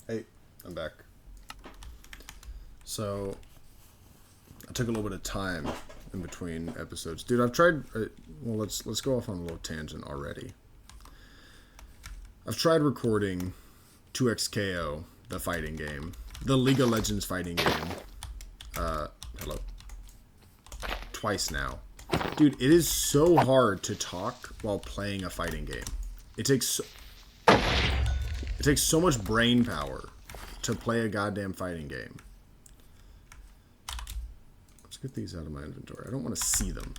Hey, I'm back. So, I took a little bit of time in between episodes, dude. I've tried. Well, let's go off on a little tangent already. I've tried recording 2XKO, the fighting game, the League of Legends fighting game. Hello. Twice now, dude. It is so hard to talk while playing a fighting game. It takes so much brain power to play a goddamn fighting game. Let's get these out of my inventory. I don't want to see them.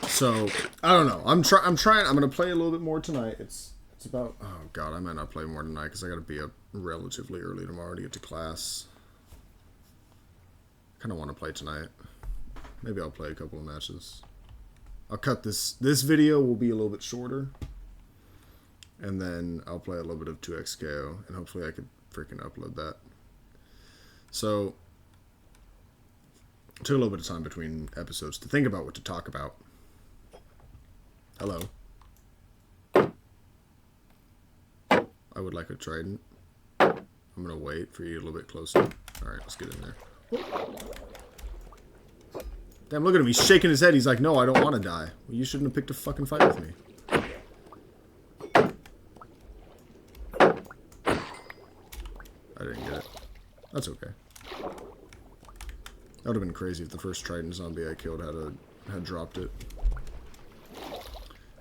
So, I don't know. I'm trying. I'm going to play a little bit more tonight. It's about... Oh, God. I might not play more tonight because I got to be up relatively early tomorrow to get to class. I kind of want to play tonight. Maybe I'll play a couple of matches. I'll cut this. This video will be a little bit shorter. And then I'll play a little bit of 2XKO. And hopefully I could freaking upload that. So, I took a little bit of time between episodes to think about what to talk about. Hello. I would like a trident. I'm going to wait for you a little bit closer. Alright, let's get in there. Damn, look at him. He's shaking his head. He's like, no, I don't want to die. Well, you shouldn't have picked a fucking fight with me. I didn't get it. That's okay. That would have been crazy if the first Trident zombie I killed had dropped it.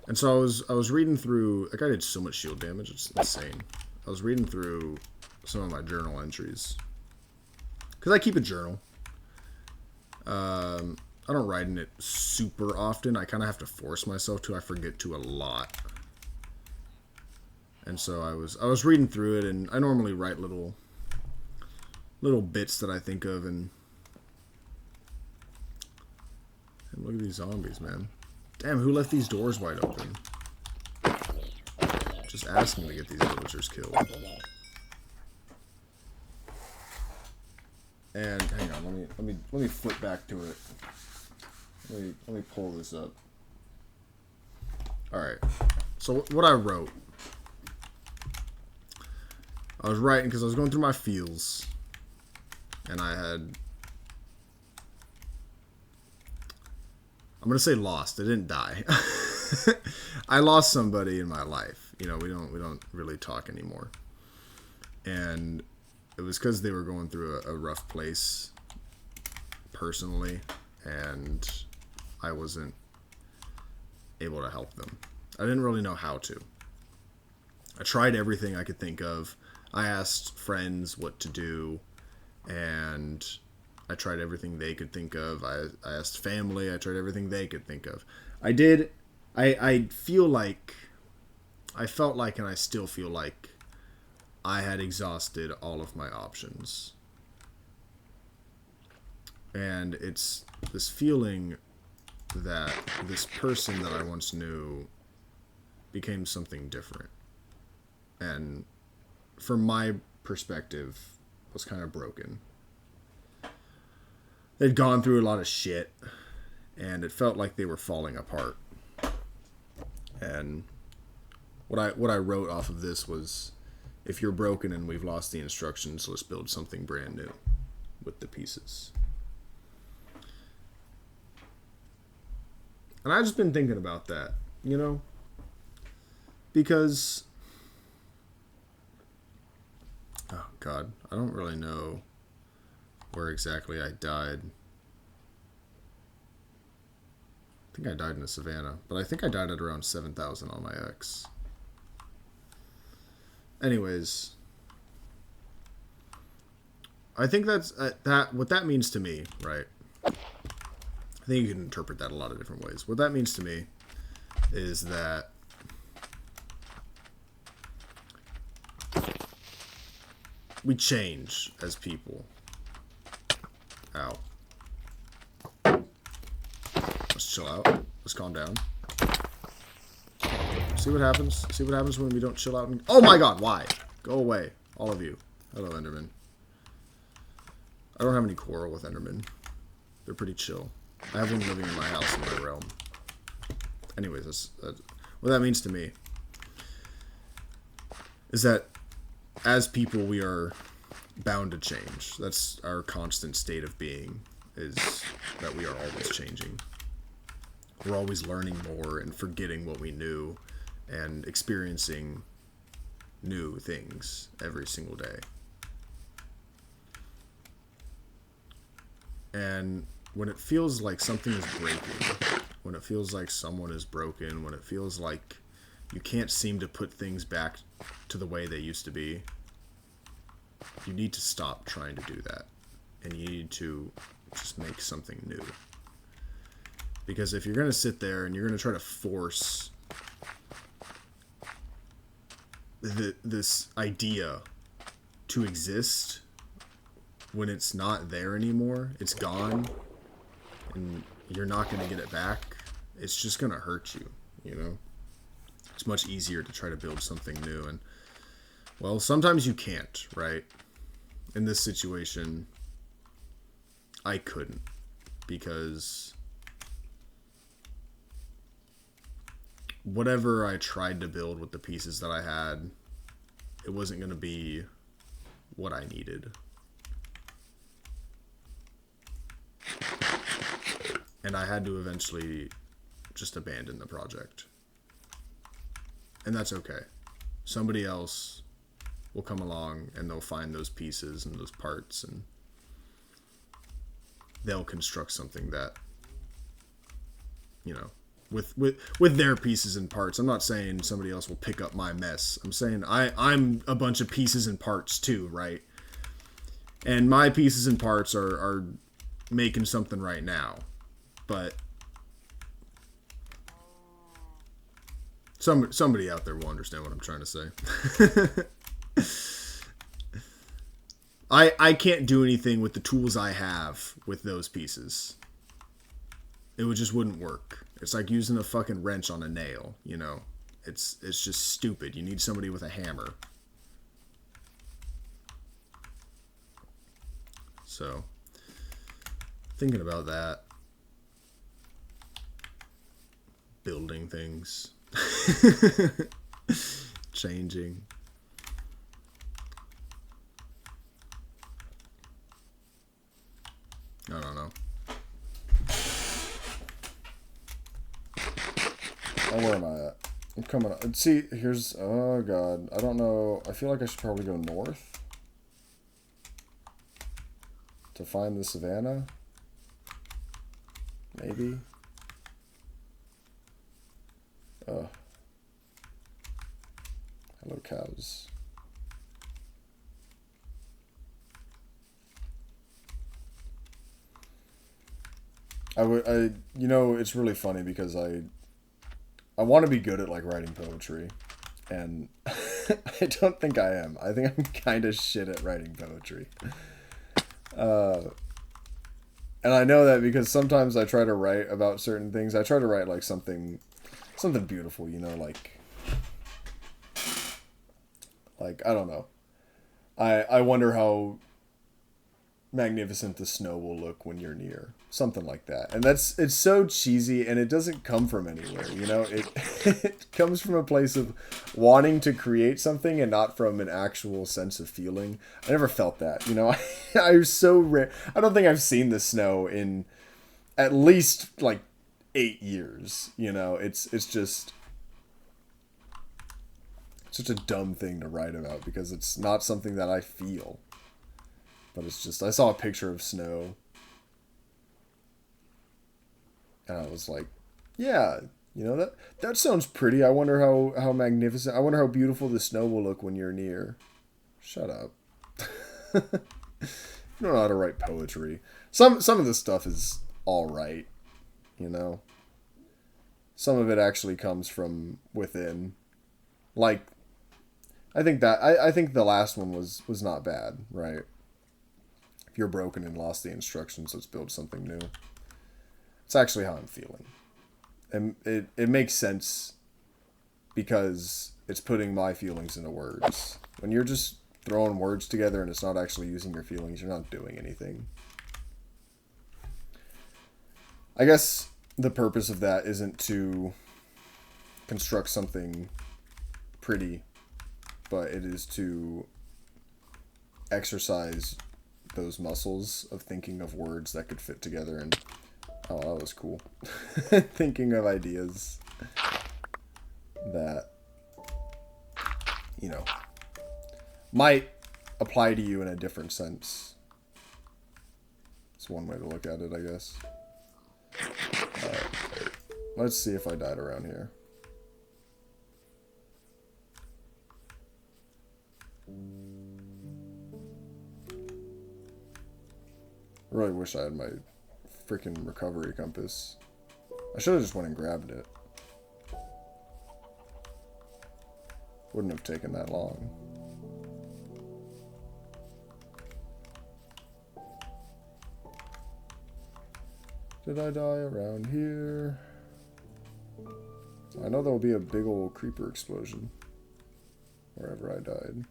And so I was reading through... That guy did so much shield damage, it's insane. I was reading through some of my journal entries. Because I keep a journal. I don't write in it super often. I kind of have to force myself to. I forget to a lot. And so I was reading through it, and I normally write little bits that I think of, and look at these zombies, man. Damn, who left these doors wide open? Just asking to get these villagers killed. And hang on, let me flip back to it. Let me pull this up. All right. So what I wrote, I was writing because I was going through my feels, and I had... I'm gonna say lost. I didn't die. I lost somebody in my life. You know, we don't really talk anymore. And it was because they were going through a rough place personally, and I wasn't able to help them. I didn't really know how to. I tried everything I could think of. I asked friends what to do, and I tried everything they could think of. I asked family. I tried everything they could think of. I did. I feel like... I felt like, and I still feel like, I had exhausted all of my options. And it's this feeling that this person that I once knew became something different. And from my perspective, was kind of broken. They'd gone through a lot of shit, and it felt like they were falling apart. And what I wrote off of this was, if you're broken and we've lost the instructions, let's build something brand new with the pieces. And I've just been thinking about that, you know? Because... Oh, God. I don't really know where exactly I died. I think I died in the savannah, but I think I died at around 7,000 on my X. Anyways, I think that's what that means to me, right? I think you can interpret that a lot of different ways. What that means to me is that we change as people. Ow. Let's chill out. Let's calm down. See what happens? See what happens when we don't chill out? Oh my god, why? Go away. All of you. Hello, Enderman. I don't have any quarrel with Enderman. They're pretty chill. I have one living in my house in my realm. Anyways, that's what that means to me is that as people we are bound to change. That's our constant state of being, is that we are always changing. We're always learning more and forgetting what we knew and experiencing new things every single day. And when it feels like something is breaking, when it feels like someone is broken, when it feels like you can't seem to put things back to the way they used to be, you need to stop trying to do that. And you need to just make something new. Because if you're going to sit there and you're going to try to force this idea to exist when it's not there anymore, it's gone, and you're not going to get it back, it's just going to hurt you, you know? It's much easier to try to build something new. And, well, sometimes you can't, right? In this situation, I couldn't, because whatever I tried to build with the pieces that I had, it wasn't going to be what I needed. And I had to eventually just abandon the project. And that's okay. Somebody else will come along and they'll find those pieces and those parts, and they'll construct something that, you know, with their pieces and parts. I'm not saying somebody else will pick up my mess. I'm saying I'm a bunch of pieces and parts too, right? And my pieces and parts are making something right now. But somebody out there will understand what I'm trying to say. I can't do anything with the tools I have with those pieces. Just wouldn't work. It's like using a fucking wrench on a nail, you know? It's just stupid. You need somebody with a hammer. So, thinking about that. Building things. Changing. I don't know. Oh, where am I at? I'm coming up. See, here's... Oh, God. I don't know. I feel like I should probably go north to find the savannah. Maybe. Hello, cows. You know, it's really funny because I want to be good at, like, writing poetry, and I don't think I am. I think I'm kind of shit at writing poetry. And I know that because sometimes I try to write about certain things. I try to write, like, something beautiful, you know, like, I don't know. I wonder how magnificent the snow will look when you're near. Something like that. And it's so cheesy, and it doesn't come from anywhere, you know? It comes from a place of wanting to create something and not from an actual sense of feeling. I never felt that, you know? I'm so rare. I don't think I've seen the snow in at least, like, 8 years, you know? It's just such a dumb thing to write about because it's not something that I feel. But it's just, I saw a picture of snow, and I was like, yeah, you know, that sounds pretty. I wonder how magnificent, I wonder how beautiful the snow will look when you're near. Shut up. You don't know how to write poetry. Some of this stuff is all right, you know. Some of it actually comes from within. Like, I think the last one was not bad, right? If you're broken and lost the instructions, let's build something new. It's actually how I'm feeling. And it makes sense because it's putting my feelings into words. When you're just throwing words together and it's not actually using your feelings, you're not doing anything. I guess the purpose of that isn't to construct something pretty but it is to exercise those muscles of thinking of words that could fit together. And oh, that was cool. Thinking of ideas that, you know, might apply to you in a different sense. It's one way to look at it, I guess. Alright. Let's see if I died around here. Really wish I had my freaking recovery compass. I should have just went and grabbed it. Wouldn't have taken that long. Did I die around here? I know there'll be a big old creeper explosion wherever I died.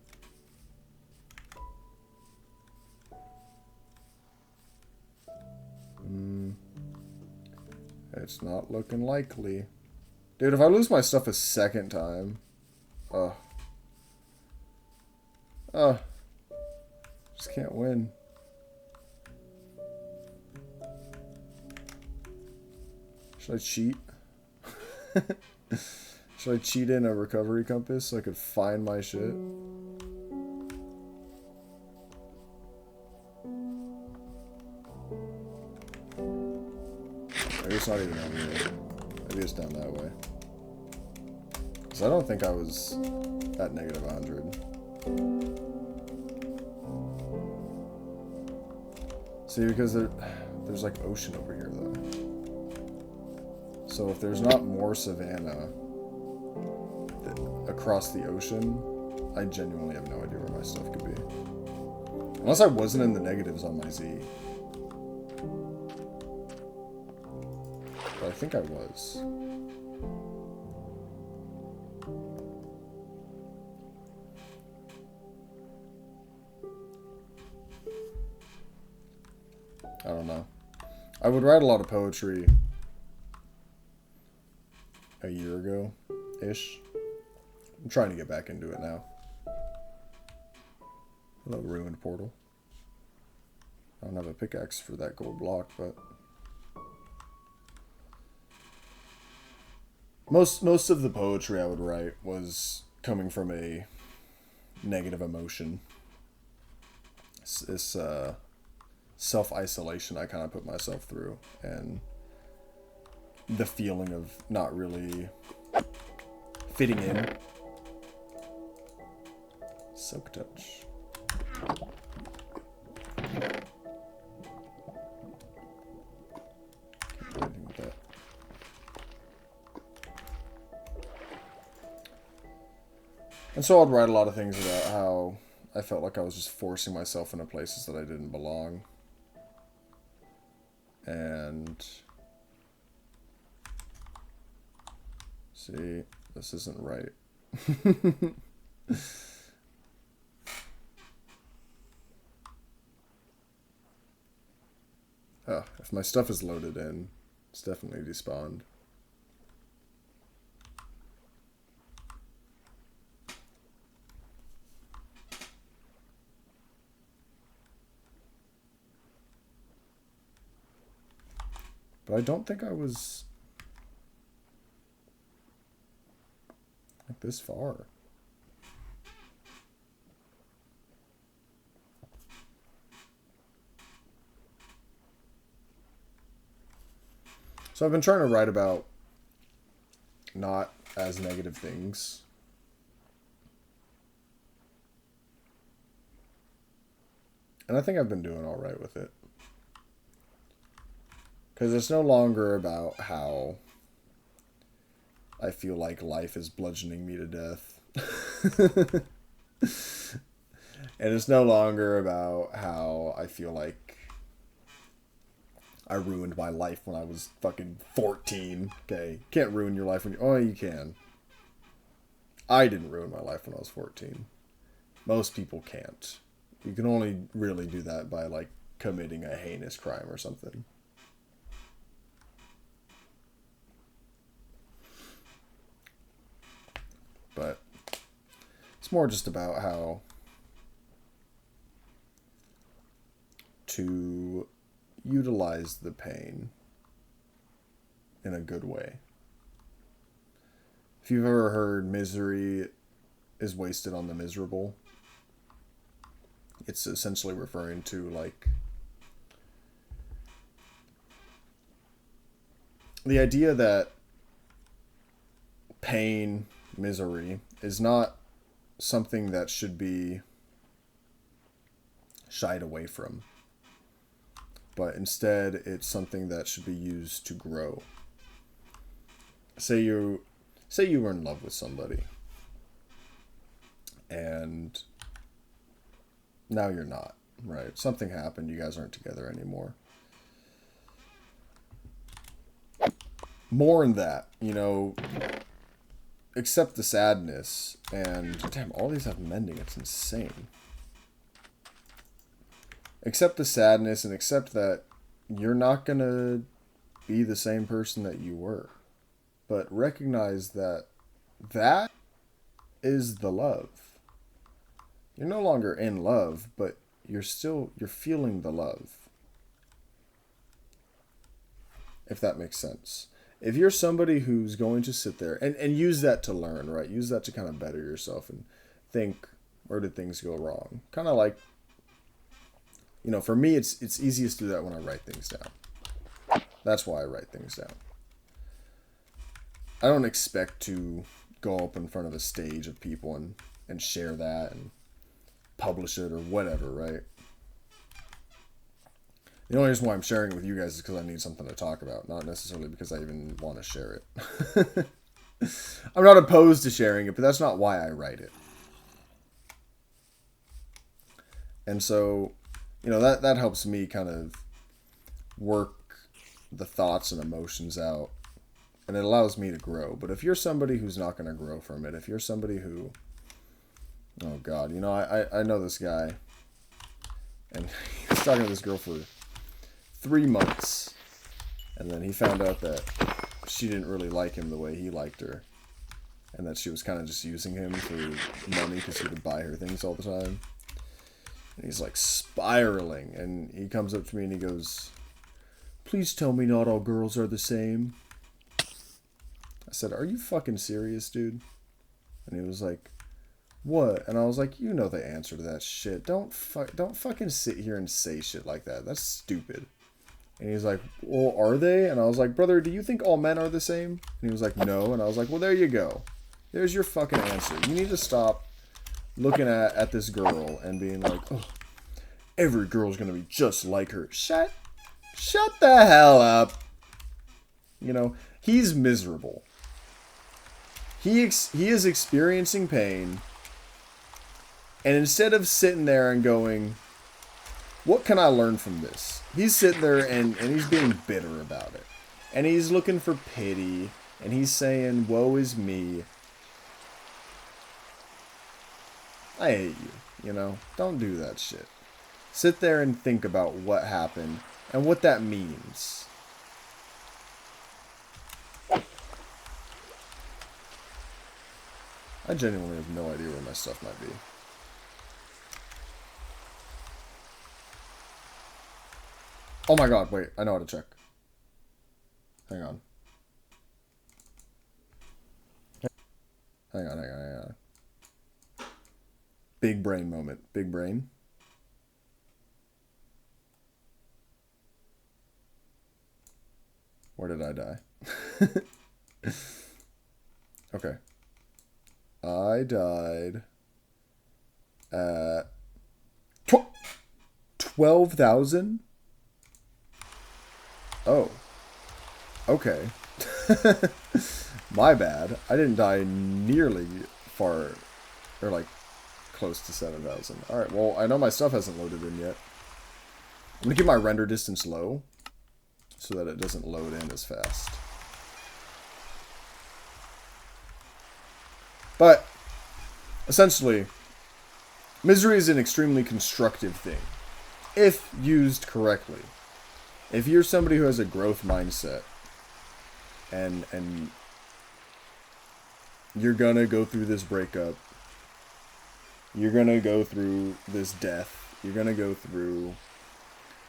It's not looking likely. Dude, if I lose my stuff a second time... just can't win. Should I cheat? Should I cheat in a recovery compass so I could find my shit? Maybe it's not even over here. Maybe it's down that way. Because I don't think I was at negative 100. See, because there's like ocean over here though. So if there's not more savanna across the ocean, I genuinely have no idea where my stuff could be. Unless I wasn't in the negatives on my Z. But I think I was. I don't know. I would write a lot of poetry a year ago-ish. I'm trying to get back into it now. Hello, ruined portal. I don't have a pickaxe for that gold block, but... Most of the poetry I would write was coming from a negative emotion. This self-isolation I kind of put myself through, and the feeling of not really fitting in. Silk touch. Can't do anything with that. And so I'd write a lot of things about how I felt like I was just forcing myself into places that I didn't belong. And... see, this isn't right. Oh, if my stuff is loaded in, it's definitely despawned. But I don't think I was like this far. So I've been trying to write about not as negative things. And I think I've been doing all right with it. Because it's no longer about how I feel like life is bludgeoning me to death. And it's no longer about how I feel like I ruined my life when I was fucking 14. Okay, can't ruin your life when you... oh, you can. I didn't ruin my life when I was 14. Most people can't. You can only really do that by, like, committing a heinous crime or something. But It's more just about how to utilize the pain in a good way. If you've ever heard misery is wasted on the miserable, it's essentially referring to like the idea that pain, misery is not something that should be shied away from, but instead it's something that should be used to grow. Say you were in love with somebody and now you're not, right? Something happened, you guys aren't together anymore. Mourn that, you know, accept the sadness, and damn, all these have mending, it's insane. Accept the sadness and accept that you're not gonna be the same person that you were. But recognize that that is the love. You're no longer in love, but you're feeling the love. If that makes sense. If you're somebody who's going to sit there and use that to learn, right? Use that to kind of better yourself and think, where did things go wrong? Kind of like, you know, for me, it's easiest to do that when I write things down. That's why I write things down. I don't expect to go up in front of a stage of people and share that and publish it or whatever, right? The only reason why I'm sharing it with you guys is because I need something to talk about, not necessarily because I even want to share it. I'm not opposed to sharing it, but that's not why I write it. And so, you know, that helps me kind of work the thoughts and emotions out, and it allows me to grow. But if you're somebody who's not going to grow from it, if you're somebody who, oh God, you know, I know this guy, and he was talking to this girl for 3 months, and then he found out that she didn't really like him the way he liked her, and that she was kind of just using him for money because he would buy her things all the time. And he's like spiraling, and he comes up to me and he goes, "Please tell me not all girls are the same." I said, "Are you fucking serious, dude?" And he was like, "What?" And I was like, "You know the answer to that shit. Don't fucking sit here and say shit like that. That's stupid." And he's like, "Well, are they?" And I was like, "Brother, do you think all men are the same?" And he was like, "No." And I was like, "Well, there you go. There's your fucking answer. You need to stop looking at this girl and being like, oh, every girl's gonna be just like her." Shut the hell up. You know, he's miserable. He is experiencing pain. And instead of sitting there and going, what can I learn from this? He's sitting there and he's being bitter about it. And he's looking for pity. And he's saying, woe is me. I hate you, you know? Don't do that shit. Sit there and think about what happened and what that means. I genuinely have no idea where my stuff might be. Oh my god, wait, I know how to check. Hang on. Hang on. Big brain moment. Big brain. Where did I die? Okay. I died at 12,000? Oh. Okay. My bad. I didn't die nearly far, or like close to 7,000. Alright, well, I know my stuff hasn't loaded in yet. I'm going to keep my render distance low so that it doesn't load in as fast. But, essentially, misery is an extremely constructive thing, if used correctly. If you're somebody who has a growth mindset, and you're gonna go through this breakup, You're going to go through this death. You're going to go through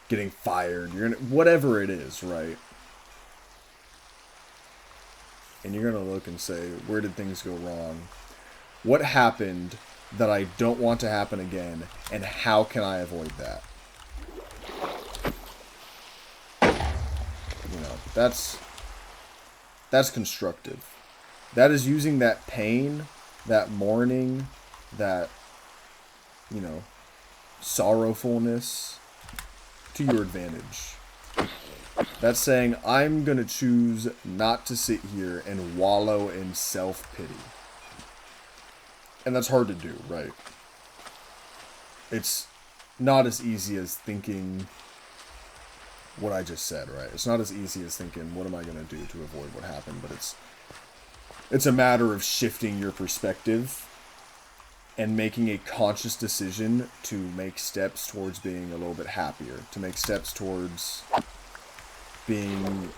getting fired. You're going to, whatever it is, right? And you're going to look and say, where did things go wrong? What happened that I don't want to happen again? And how can I avoid that? You know, that's constructive. That is using that pain, that mourning, that, you know, sorrowfulness to your advantage. That's saying, I'm going to choose not to sit here and wallow in self-pity. And that's hard to do, right? It's not as easy as thinking what I just said, right? It's not as easy as thinking, what am I going to do to avoid what happened? But it's a matter of shifting your perspective and making a conscious decision to make steps towards being a little bit happier, to make steps towards being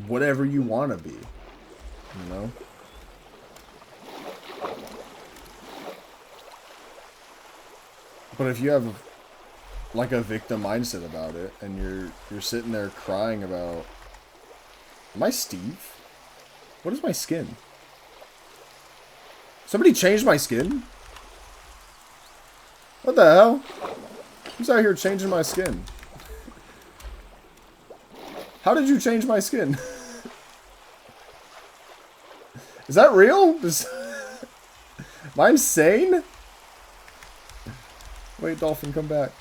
whatever you want to be, you know? But if you have like a victim mindset about it, and you're sitting there crying about, am I Steve? What is my skin? Somebody changed my skin? What the hell? Who's out here changing my skin? How did you change my skin? Is that real? Am I insane? Wait, Dolphin, come back.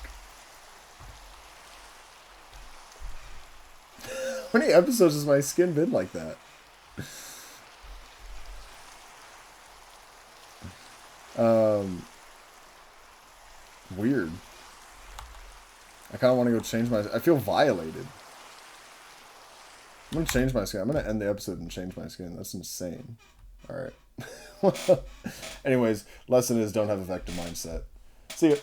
How many episodes has my skin been like that? Weird. I kind of want to go change my... I feel violated. I'm going to change my skin. I'm going to end the episode and change my skin. That's insane. Alright. Anyways, lesson is don't have a victim mindset. See ya.